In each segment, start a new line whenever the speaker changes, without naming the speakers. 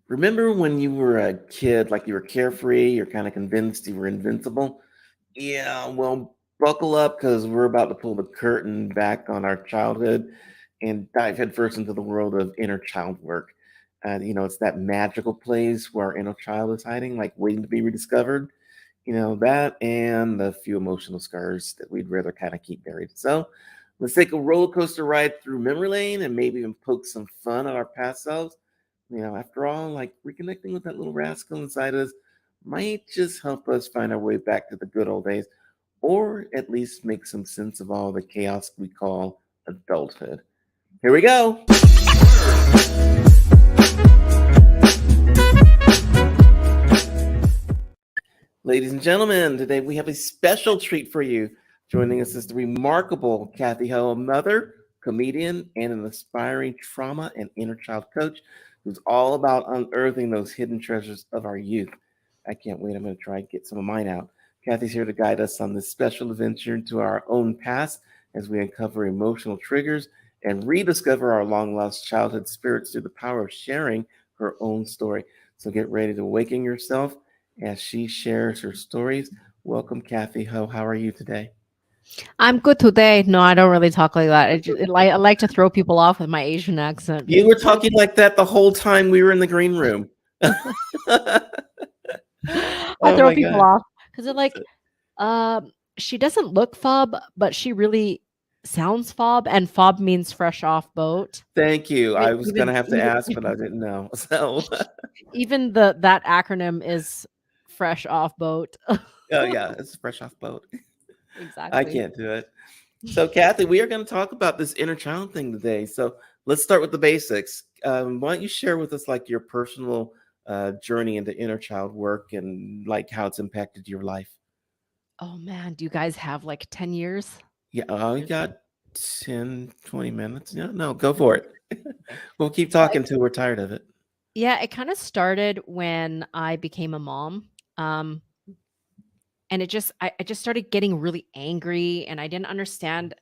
Remember when you were a kid, like you were carefree, you're kind of convinced you were invincible? Yeah, well, buckle up because we're about to pull the curtain back on our childhood and dive headfirst into the world of inner child work. It's that magical place where our inner child is hiding, like waiting to be rediscovered. That and the few emotional scars that we'd rather kind of keep buried. So let's take a roller coaster ride through memory lane and maybe even poke some fun at our past selves. After all, like reconnecting with that little rascal inside us might just help us find our way back to the good old days, or at least make some sense of all the chaos we call adulthood. Here we go. Ladies and gentlemen, today we have a special treat for you. Joining us is the remarkable Cathy Ho, a mother, comedian, and an aspiring trauma and inner child coach who's all about unearthing those hidden treasures of our youth. I can't wait. I'm going to try and get some of mine out. Cathy's here to guide us on this special adventure into our own past as we uncover emotional triggers and rediscover our long lost childhood spirits through the power of sharing her own story. So get ready to awaken yourself as she shares her stories. Welcome, Cathy Ho. How are you today?
I'm good today. No, I don't really talk like that. I like to throw people off with my Asian accent.
You were talking like that the whole time we were in the green room. Oh
I throw
my
people
God.
off because they're like, she doesn't look fob, but she really sounds fob, and fob means fresh off boat.
Thank you.
Even
I was going to
even
have to
even
ask, but I didn't know. So,
even the that acronym is fresh off boat.
oh, yeah, it's fresh off boat. I
Exactly.
can't do it. So, Cathy, we are going to talk about this inner child thing today. So, let's start with the basics. Why don't you share with us like your personal journey into inner child work and like how it's impacted your life?
Oh man, do you guys have like 10 years?
Yeah, you got 10, 20 minutes. Yeah, no, go for it.
Okay.
We'll keep
So
talking till we're tired of it.
yeah, it kind of started when I became a mom. Um, and I just started getting really angry and I didn't understand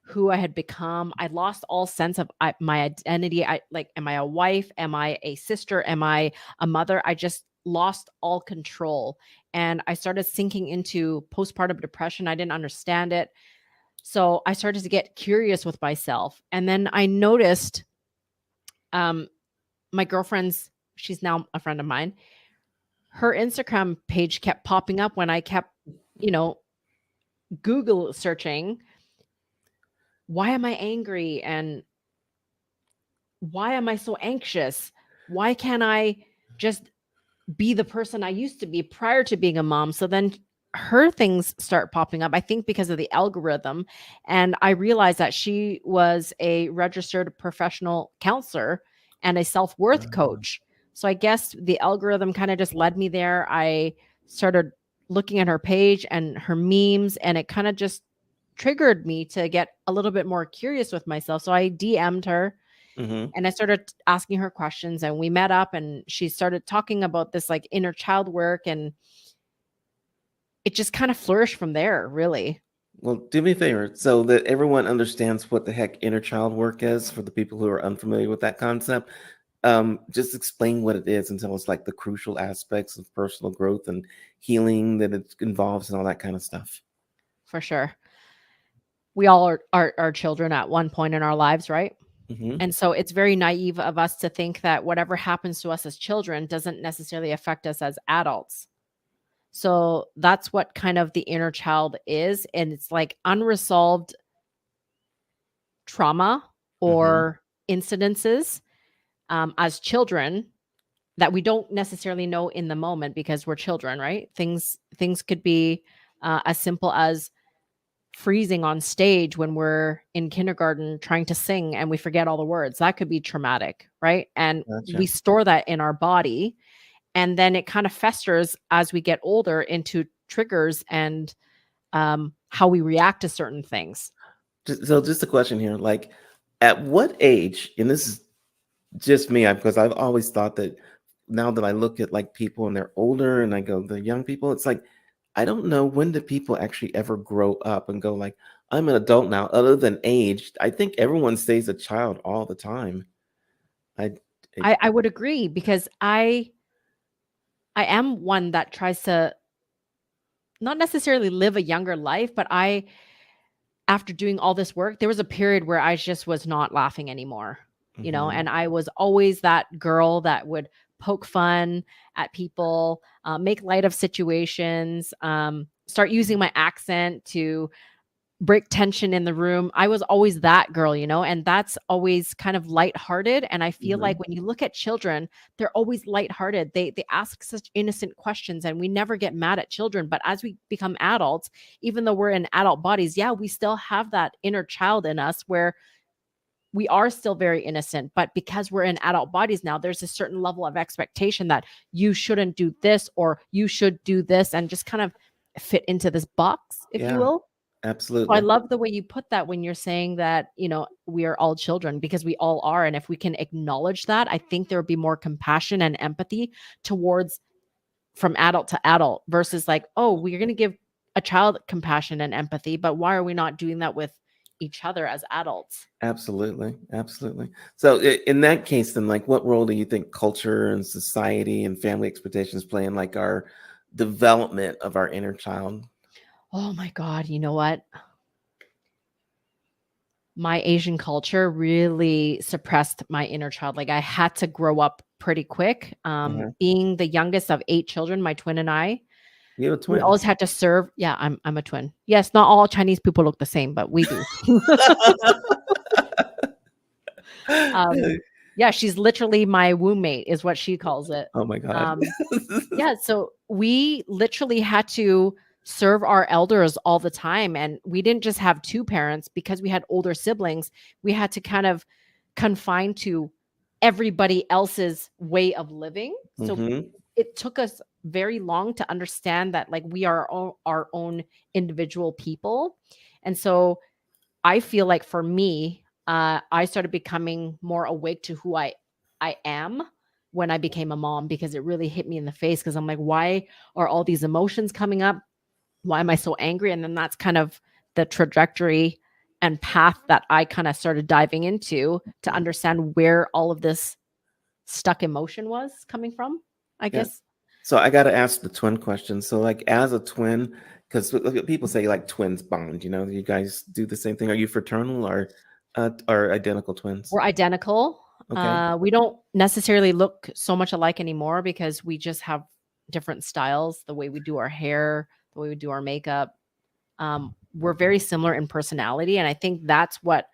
who I had become. I lost all sense of my identity. I like, am I a wife? Am I a sister? Am I a mother? I just lost all control. And I started sinking into postpartum depression. I didn't understand it. So I started to get curious with myself. And then I noticed um, my girlfriend's, she's now a friend of mine, her Instagram page kept popping up when I kept, you know, Google searching, why am I angry? And why am I so anxious? Why can't I just be the person I used to be prior to being a mom? So then her things start popping up, I think because of the algorithm. And I realized that she was a registered professional counselor and a self worth
Uh,
coach. So I guess the algorithm kind of just led me there. I started looking at her page and her memes, and it kind of just triggered me to get a little bit more curious with myself. So I DM'd her
mm-hmm.
and I started asking her questions, and we met up and she started talking about this like inner child work, and it just kind of flourished from there, really.
Well, do me a favor so that everyone understands what the heck inner child work is for the people who are unfamiliar with that concept. Just explain what it is and tell us like the crucial aspects of personal growth and healing that it involves and all that kind of stuff.
For sure. We all are children at one point in our lives, right?
Mm-hmm.
And so it's very naive of us to think that whatever happens to us as children doesn't necessarily affect us as adults. So that's what kind of the inner child is. And it's like unresolved trauma
Mm-hmm.
or incidences as children that we don't necessarily know in the moment because we're children, right? Things could be as simple as freezing on stage when we're in kindergarten trying to sing and we forget all the words. That could be traumatic, right? And we
Gotcha.
store that in our body, and then it kind of festers as we get older into triggers and how we react to certain things.
So, just a question here: like, at what age? And this is just me, because I've always thought that now that I look at like people and they're older and I go, the young people, it's like, I don't know when do people actually ever grow up and go like, I'm an adult now, other than age. I think everyone stays a child all the time. I It-
I would agree because I am one that tries to not necessarily live a younger life, but I after doing all this work, there was a period where I just was not laughing anymore,
mhm.
and I was always that girl that would poke fun at people, make light of situations, start using my accent to break tension in the room. I was always that girl, and that's always kind of lighthearted. And I feel like
Mhm.
when you look at children, they're always lighthearted. They ask such innocent questions, and we never get mad at children. But as we become adults, even though we're in adult bodies, yeah, we still have that inner child in us where we are still very innocent. But because we're in adult bodies now, there's a certain level of expectation that you shouldn't do this or you should do this, and just kind of fit into this box, if you
Yeah,
will. So I
absolutely.
love the way you put that when you're saying that, we are all children because we all are. And if we can acknowledge that, I think there would be more compassion and empathy towards from adult to adult versus like, oh, we're going to give a child compassion and empathy, but why are we not doing that with each other as adults?
Absolutely, absolutely. So, in that case, then, like, what role do you think culture and society and family expectations play in like our development of our inner child?
Oh my God. You know what? My Asian culture really suppressed my inner child. Like I had to grow up pretty quick.
Uh-huh.
Being the youngest of 8 children, my twin and I,
You have a
we
twin.
always had to serve. Yeah, I'm a twin. Yes, not all Chinese people look the same, but we do. Um, yeah, she's literally my womb mate is what she calls it.
Oh my God.
Um, yeah, so we literally had to serve our elders all the time, and we didn't just have 2 parents because we had older siblings. We had to kind of confine to everybody else's way of living. So
Hmm.
it took us very long to understand that like we are our own individual people. And so I feel like for me, I started becoming more awake to who I am when I became a mom because it really hit me in the face because I'm like, why are all these emotions coming up? Why am I so angry? And then that's kind of the trajectory and path that I kind of started diving into to understand where all of this stuck emotion was coming from, I
Yeah.
guess.
So I got to ask the twin question. So, like, as a twin, because people say like twins bond. You guys do the same thing. Are you fraternal or identical twins?
We're identical.
Okay.
We don't necessarily look so much alike anymore because we just have different styles, the way we do our hair, the way we do our makeup. We're very similar in personality. And I think that's what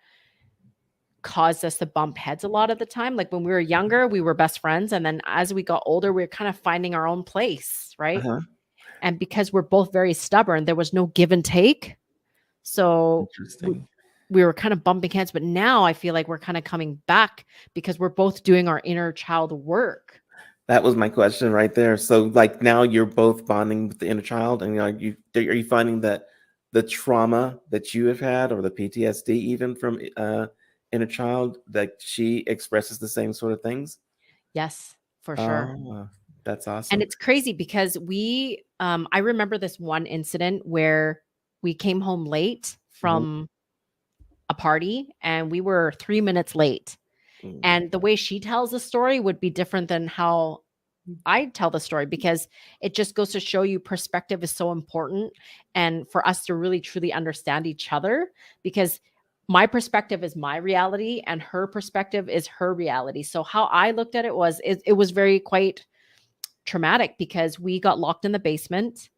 caused us to bump heads a lot of the time. Like when we were younger, we were best friends. And then as we got older, we were kind of finding our own place,
Uh
right?
huh.
And because we're both very stubborn, there was no give and take. So we,
Interesting.
we were kind of bumping heads, but now I feel like we're kind of coming back because we're both doing our inner child work.
That was my question right there. So, like, now you're both bonding with the inner child, and are you finding that the trauma that you have had, or the PTSD, even from inner child, that she expresses the same sort of things?
Yes, for sure.
Oh, that's
And
awesome.
it's crazy because I remember this one incident where we came home late
Mhm.
from a party and we were 3 minutes late.
Mm.
And the way she tells the story would be different than how I tell the story because it just goes to show you perspective is so important and for us to really truly understand each other because my perspective is my reality and her perspective is her reality. So how I looked at it was it was very quite traumatic because we got locked in the basement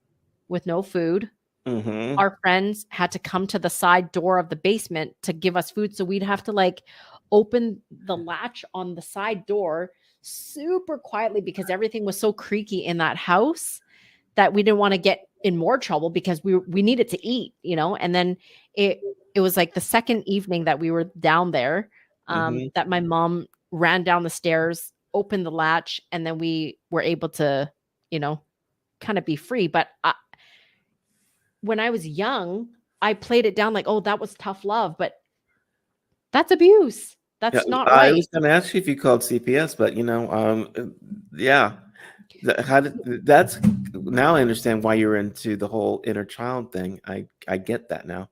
with no food.
Mhm.
Our friends had to come to the side door of the basement to give us food. So we'd have to like open the latch on the side door super quietly because everything was so creaky in that house that we didn't want to get in more trouble because we needed to eat. And then it was like the second evening that we were down there,
Mhm.
that my mom ran down the stairs, opened the latch, and then we were able to, you know, kind of be free. But when I was young, I played it down like, oh, that was tough love, but that's abuse.
Yeah,
That's not
I
right.
was gonna ask you if you called CPS, but, yeah. How did that's now I understand why you're into the whole inner child thing. I get that now.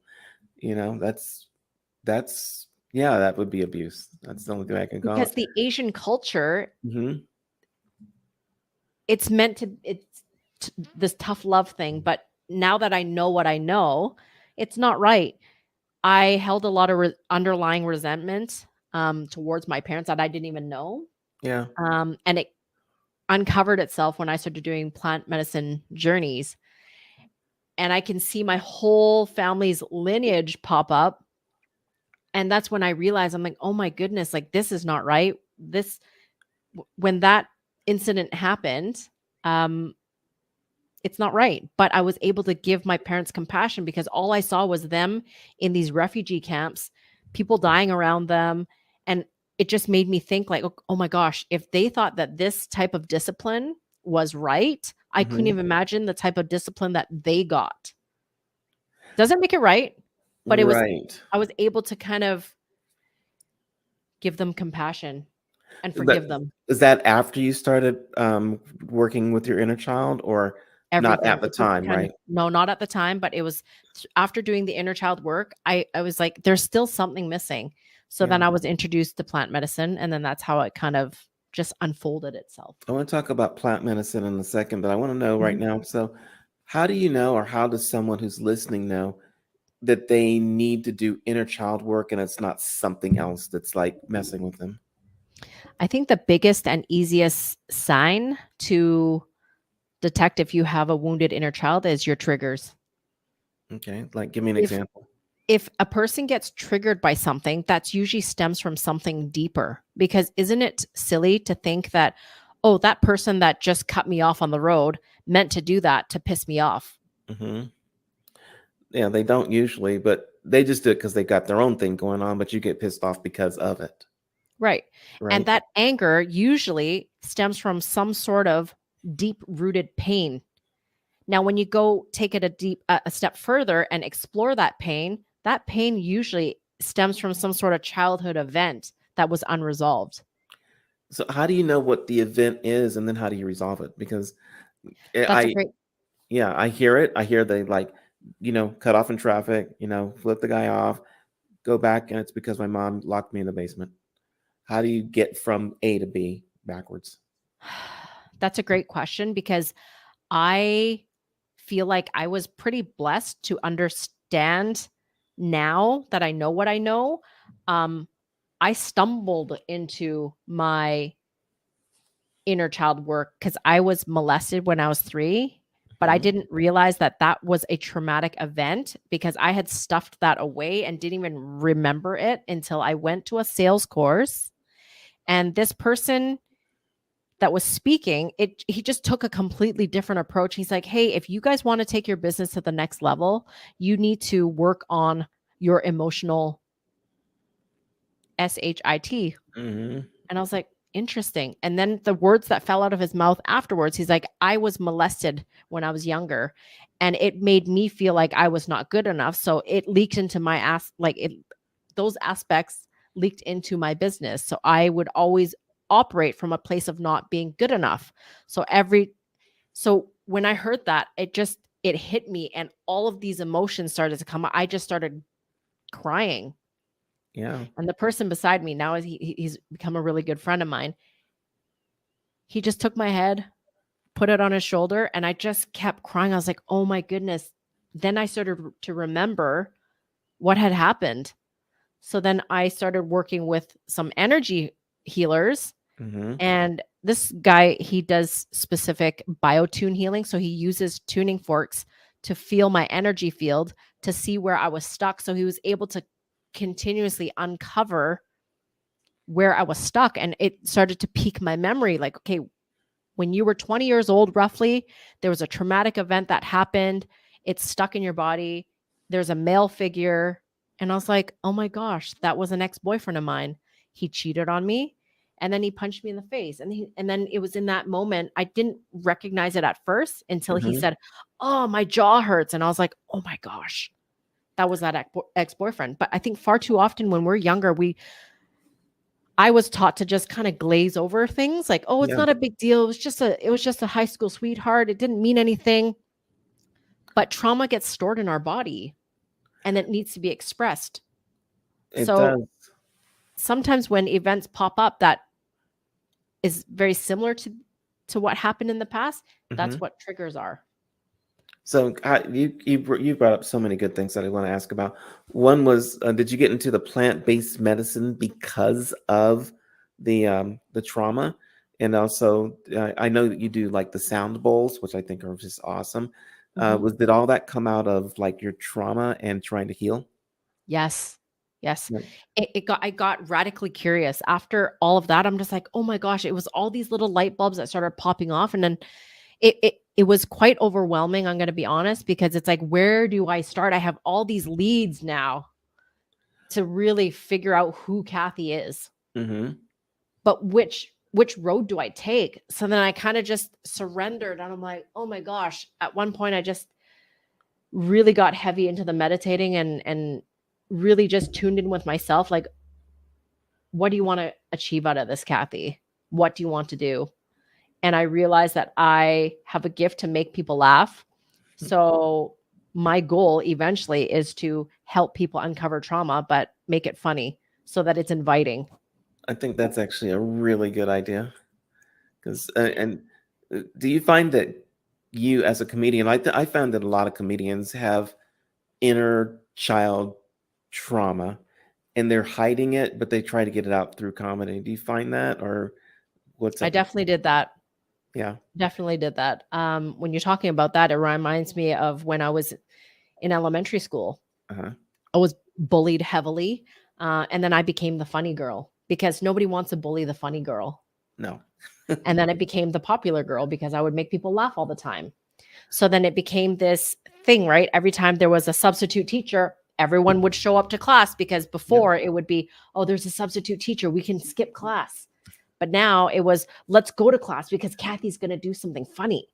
That's Yeah, that would be abuse. That's the only thing I can call it.
because the Asian culture,
Mhm.
it's meant to it's this tough love thing, but now that I know what I know, it's not right. I held a lot of underlying resentment towards my parents that I didn't even know.
Yeah.
And it uncovered itself when I started doing plant medicine journeys. And I can see my whole family's lineage pop up. And that's when I realized I'm like, oh my goodness, like this is not right. When that incident happened, um, it's not right. But I was able to give my parents compassion because all I saw was them in these refugee camps, people dying around them. And it just made me think, like, oh my gosh, if they thought that this type of discipline was right, I couldn't
Mhm.
even imagine the type of discipline that they got. Doesn't make it right, but
Right.
I was able to kind of give them compassion and
But
forgive them.
is that after you started, working with your inner child or not
Everything.
at the
It just
time,
kind of
right?
no, not at the time, but it was after doing the inner child work, I was like, there's still something missing. So
Yeah.
then I was introduced to plant medicine, and then that's how it kind of just unfolded itself.
I wanna talk about plant medicine in a second, but I wanna know right
Mhm.
now, so how do you know or how does someone who's listening know that they need to do inner child work and it's not something else that's, like, messing with them?
I think the biggest and easiest sign to detect if you have a wounded inner child is your triggers.
Okay, like, give me an
If
example.
if a person gets triggered by something, that's usually stems from something deeper. Because isn't it silly to think that, oh, that person that just cut me off on the road meant to do that to piss me off?
Mhm. Yeah, they don't usually, but they just do it because they got their own thing going on, but you get pissed off because of it,
Right. And
right?
that anger usually stems from some sort of deep rooted pain. Now, when you go take it a step further and explore that pain usually stems from some sort of childhood event that was unresolved.
So how do you know what the event is, and then how do you resolve it? Because
That's a
I
great
yeah, I hear it. I hear they like, cut off in traffic, flip the guy off, go back, and it's because my mom locked me in the basement. How do you get from A to B backwards?
That's a great question because I feel like I was pretty blessed to understand now that I know what I know. Um, I stumbled into my inner child work because I was molested when I was 3, but I
Mhm.
didn't realize that that was a traumatic event because I had stuffed that away and didn't even remember it until I went to a sales course. And this person that was speaking, he just took a completely different approach. He's like, "Hey, if you guys want to take your business to the next level, you need to work on your emotional SHIT."
Mhm.
And I was like, "Interesting." And then the words that fell out of his mouth afterwards, he's like, "I was molested when I was younger, and it made me feel like I was not good enough. So it leaked into my ass like it those aspects leaked into my business. So I would always operate from a place of not being good enough. So when I heard that, it hit me and all of these emotions started to come. I just started crying.
Yeah.
And the person beside me now is he's become a really good friend of mine. He just took my head, put it on his shoulder, and I just kept crying. I was like, "Oh my goodness." Then I started to remember what had happened. So then I started working with some energy healers.
Mhm.
And this guy, he does specific biotune healing. So he uses tuning forks to feel my energy field to see where I was stuck. So he was able to continuously uncover where I was stuck. And it started to pique my memory like, okay, when you were 20 years old, roughly, there was a traumatic event that happened. It's stuck in your body. There's a male figure. And I was like, oh my gosh, that was an ex boyfriend of mine. He cheated on me and then he punched me in the face. And then it was in that moment, I didn't recognize it at first until he
Mhm.
said, oh, my jaw hurts. And I was like, oh my gosh, that was that ex boyfriend. But I think far too often when we're younger, I was taught to just kind of glaze over things like, "Oh, it's
Yeah.
not a big deal. It was just a high school sweetheart. It didn't mean anything." But trauma gets stored in our body and it needs to be expressed.
It
So,
does.
sometimes when events pop up that is very similar to what happened in the past, that's
Hmm.
what triggers are.
So you brought up so many good things that I want to ask about. One was, did you get into the plant-based medicine because of the trauma? And also, I know that you do like the sound bowls, which I think are just awesome.
Mhm.
Did all that come out of like your trauma and trying to heal?
Yes. Yes.
Yeah.
I got radically curious. After all of that, I'm just like, "Oh my gosh," it was all these little light bulbs that started popping off, and then it was quite overwhelming, I'm gonna be honest, because it's like, where do I start? I have all these leads now to really figure out who Cathy is,
Mm-hmm.
but which road do I take? So then I kinda just surrendered, and I'm like, "Oh my gosh." At one point, I just really got heavy into the meditating and really just tuned in with myself, like, what do you want to achieve out of this, Cathy? What do you want to do? And I realized that I have a gift to make people laugh. So my goal eventually is to help people uncover trauma, but make it funny so that it's inviting.
I think that's actually a really good idea. Because and do you find that you as a comedian, I found that a lot of comedians have inner child trauma and they're hiding it, but they try to get it out through comedy. Do you find that, or what's
I
up with
definitely
that?
did that.
Yeah.
Definitely did that. When you're talking about that, it reminds me of when I was in elementary school.
Uh-huh.
I was bullied heavily, and then I became the funny girl because nobody wants to bully the funny girl.
No.
And then I became the popular girl because I would make people laugh all the time. So then it became this thing, right? Every time there was a substitute teacher, everyone would show up to class because
Yeah.
before it would be, oh, there's a substitute teacher. We can skip class. But now it was, let's go to class because Cathy's going to do something funny.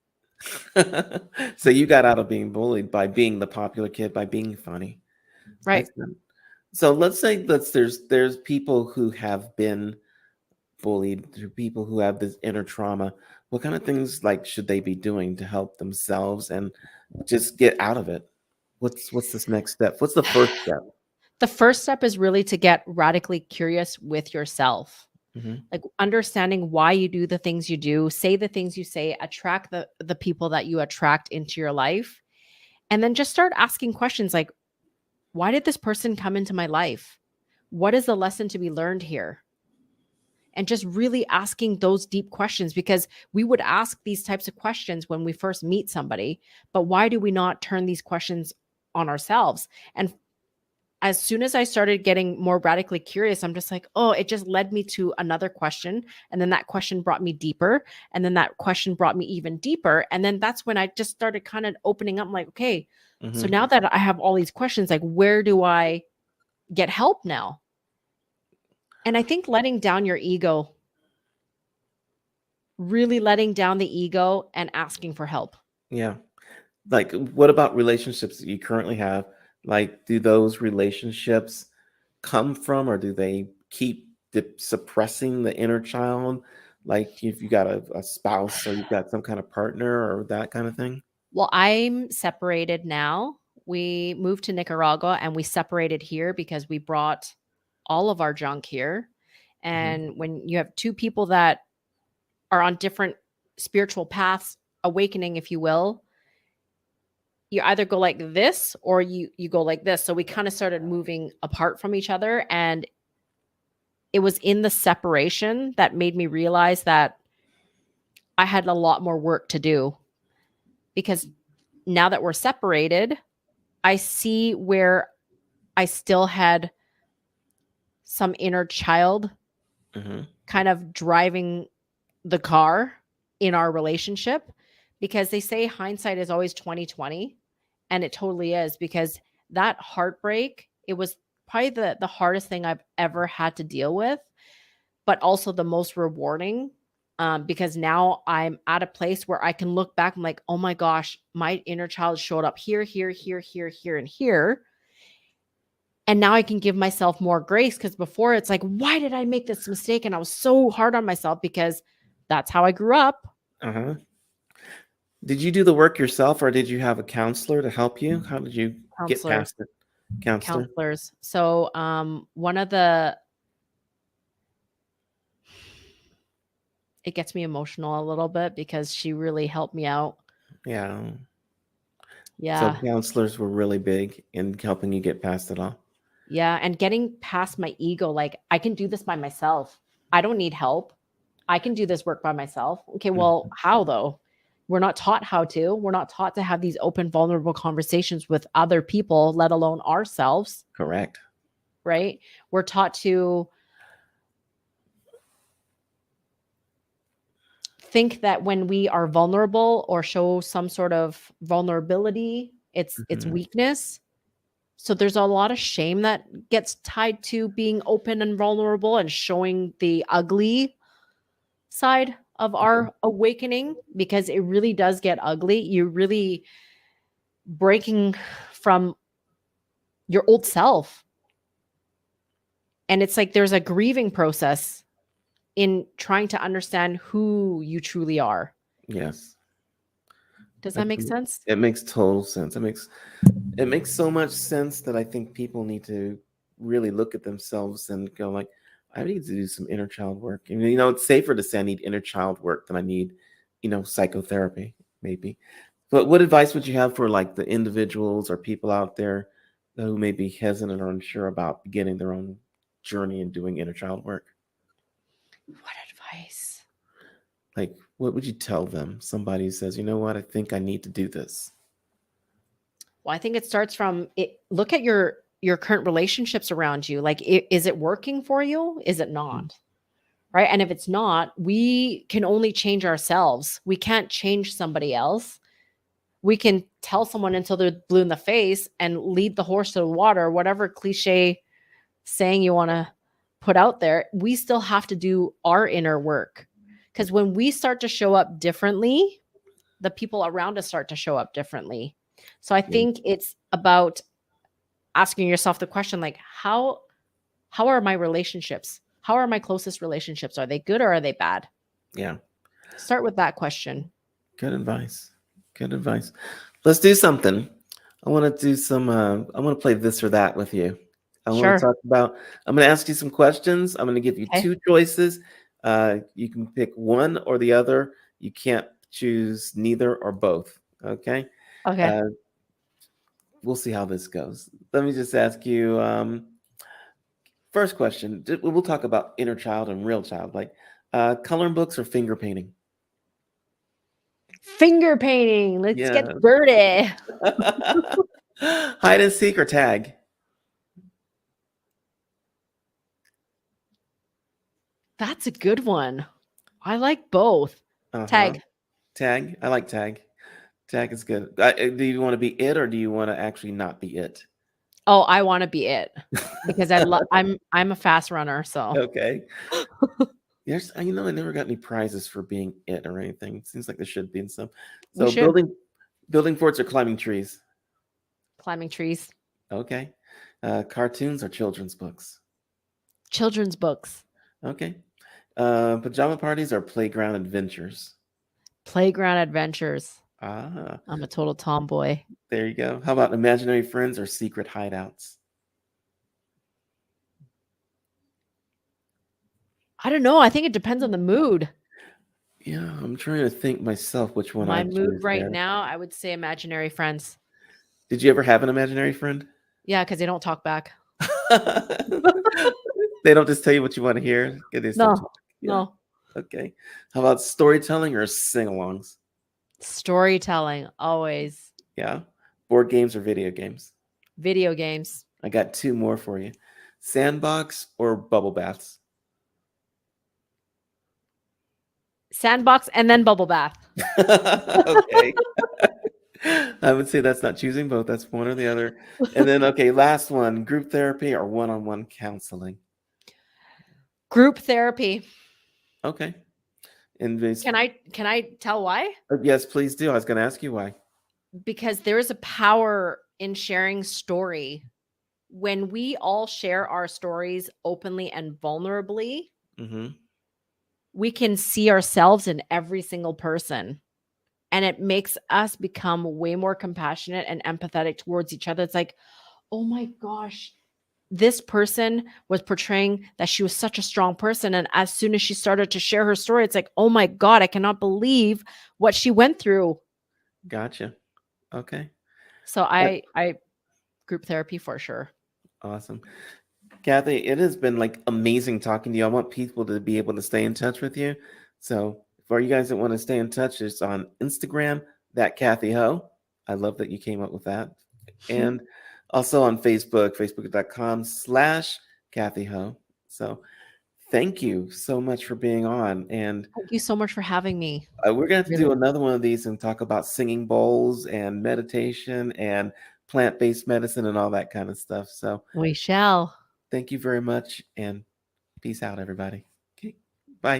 So you got out of being bullied by being the popular kid, by being funny.
Right.
That's good. So let's say that there's people who have been bullied, to people who have this inner trauma. What kind of things like should they be doing to help themselves and just get out of it? What's this next step? What's the first step?
The first step is really to get radically curious with yourself.
Hmm.
Like understanding why you do the things you do, say the things you say, attract the people that you attract into your life, and then just start asking questions like, why did this person come into my life? What is the lesson to be learned here? And just really asking those deep questions because we would ask these types of questions when we first meet somebody, but why do we not turn these questions on ourselves? And as soon as I started getting more radically curious, I'm just like, oh, it just led me to another question. And then that question brought me deeper. And then that question brought me even deeper. And then that's when I just started kind of opening up. I'm like, okay, so
Hmm.
now that I have all these questions, like, where do I get help now? And I think letting down your ego, really letting down the ego and asking for help.
Yeah. Like, what about relationships that you currently have? Like, do those relationships come from, or do they keep suppressing the inner child? Like, if you got a spouse or you've got some kind of partner or that kind of thing?
Well, I'm separated now. We moved to Nicaragua and we separated here because we brought all of our junk here.
Hmm.
And when you have two people that are on different spiritual paths, awakening, if you will, you either go like this or you go like this. So we kind of started moving apart from each other. And it was in the separation that made me realize that I had a lot more work to do because now that we're separated, I see where I still had some inner child
Hmm.
kind of driving the car in our relationship because they say hindsight is always 2020, and it totally is because that heartbreak, it was probably the hardest thing I've ever had to deal with, but also the most rewarding, because now I'm at a place where I can look back. I'm like, oh my gosh, my inner child showed up here, here, here, here, here, and here. And now I can give myself more grace because before it's like, why did I make this mistake? And I was so hard on myself because that's how I grew up.
Uh-huh. Did you do the work yourself, or did you have a counselor to help you? How did you get
Counselors,
past it? Counselor?
counselors. So one of the it gets me emotional a little bit because she really helped me out.
Yeah. So
Yeah.
counselors were really big in helping you get past it all.
Yeah, and getting past my ego, like, I can do this by myself. I don't need help. I can do this work by myself. Okay, well,
Mhm.
how though? We're not taught how to. We're not taught to have these open, vulnerable conversations with other people, let alone ourselves,
Correct.
right? We're taught to think that when we are vulnerable or show some sort of vulnerability, it's
Mhm.
weakness. So there's a lot of shame that gets tied to being open and vulnerable and showing the ugly side of
Mhm.
our awakening, because it really does get ugly. You're really breaking from your old self. And it's like there's a grieving process in trying to understand who you truly are.
Yes.
Does
I
that make
com
sense?
It makes total sense. It makes so much sense that I think people need to really look at themselves and go like, I need to do some inner child work. And it's safer to say I need inner child work than I need, psychotherapy, maybe. But what advice would you have for like the individuals or people out there who may be hesitant or unsure about beginning their own journey and doing inner child work?
What advice?
Like, what would you tell them? Somebody who says, you know what, I think I need to do this.
Well, I think it starts from it. Look at your current relationships around you. Like, is it working for you? Is it
Mhm.
not? Right? And if it's not, we can only change ourselves. We can't change somebody else. We can tell someone until they're blue in the face and lead the horse to the water, whatever cliche saying you want to put out there. We still have to do our inner work. Because when we start to show up differently, the people around us start to show up differently. So I
Yeah.
think it's about asking yourself the question, like, how are my relationships? How are my closest relationships? Are they good or are they bad?
Yeah.
Start with that question.
Good advice. Good advice. Let's do something. I want to do some, I want to play this or that with you. I want to
Sure.
talk about, I'm going to ask you some questions. I'm going to give you
Okay.
two choices. You can pick one or the other. You can't choose neither or both. Okay.
Okay.
Uh, we'll see how this goes. Let me just ask you, first question. We'll talk about inner child and real child, like coloring books or finger painting.
Finger painting. Let's get
Yeah.
dirty.
Hide and seek or tag?
That's a good one. I like both.
Uh-huh.
Tag.
Tag. I like tag. Tag is good. Do you want to be it or do you want to actually not be it?
Oh, I want to be it because I'm a fast runner, so
Okay. Yes, I never got any prizes for being it or anything. Seems like there should be in some.
we
So
should.
building forts or climbing trees.
Climbing trees.
Okay. Cartoons or children's books.
Children's books.
Okay. Pajama parties or playground adventures.
Playground adventures.
Ah,
I'm a total tomboy.
there you go. How about imaginary friends or secret hideouts?
I don't know. I think it depends on the mood.
Yeah, I'm trying to think myself which one
My
I'd
mood
choose
right
there.
now, I would say imaginary friends.
Did you ever have an imaginary friend?
Yeah, because they don't talk back.
They don't just tell you what you want to hear. They still
No,
talk. Yeah.
no.
Okay. How about storytelling or sing-alongs?
Storytelling, always.
Yeah. Board games or video games?
Video games.
I got two more for you. Sandbox or bubble baths?
Sandbox and then bubble bath.
Okay. I would say that's not choosing both. That's one or the other. And then, okay, last one, group therapy or one-on-one counseling?
Group therapy.
Okay. And this,
Can I tell why?
yes, please do. I was going to ask you why.
Because there is a power in sharing story. When we all share our stories openly and vulnerably,
Mm-hmm.
we can see ourselves in every single person. And it makes us become way more compassionate and empathetic towards each other. It's like, oh my gosh, this person was portraying that she was such a strong person, and as soon as she started to share her story, it's like, oh my god, I cannot believe what she went through.
Gotcha. Okay.
So
Uh,
I group therapy for sure.
Awesome. Kathy, it has been like amazing talking to you. I want people to be able to stay in touch with you. So for you guys that want to stay in touch, it's on Instagram, that Kathy Ho. I love that you came up with that. And also on Facebook, facebook.com/Kathy Ho. So thank you so much for being on. And
Thank you so much for having me.
we're going to have to
Really,
do another one of these and talk about singing bowls and meditation and plant-based medicine and all that kind of stuff. So
we shall.
thank you very much and peace out, everybody. Okay, bye.